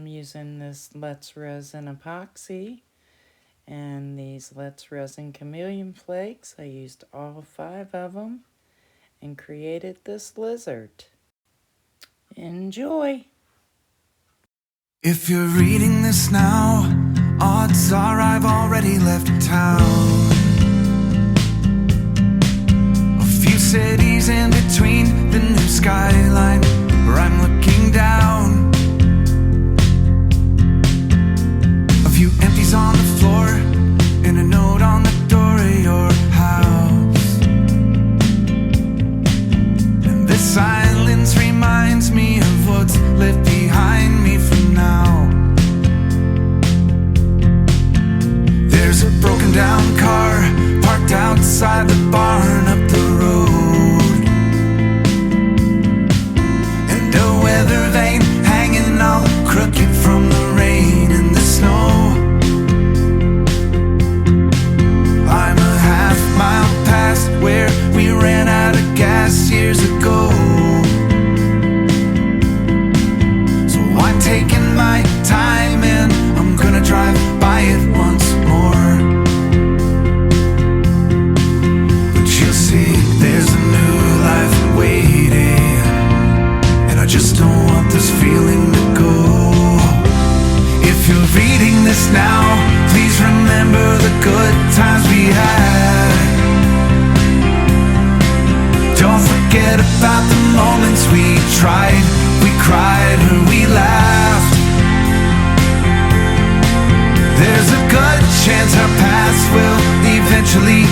I'm using this Let's Resin Epoxy and these Let's Resin Chameleon Flakes. I used all 5 of them and created this lizard. Enjoy! If you're reading this now, odds are I've already left town. A few cities in between the new skyline where I'm looking down. A few empties on the floor and a note on the door of your house. And this silence reminds me of what's left behind me for now. There's a broken down car parked outside the barn up the road, and a weather vane hanging all crooked from the rain and the snow. I'm a half-mile past where we ran out of gas years ago, so I'm taking my time and I'm gonna drive by it once more. But you'll see there's a new life waiting, and I just don't want this feeling to go. If you're reading this now, please remember the good times we had. Don't forget about the moments we tried, we cried, or we laughed. There's a good chance our paths will eventually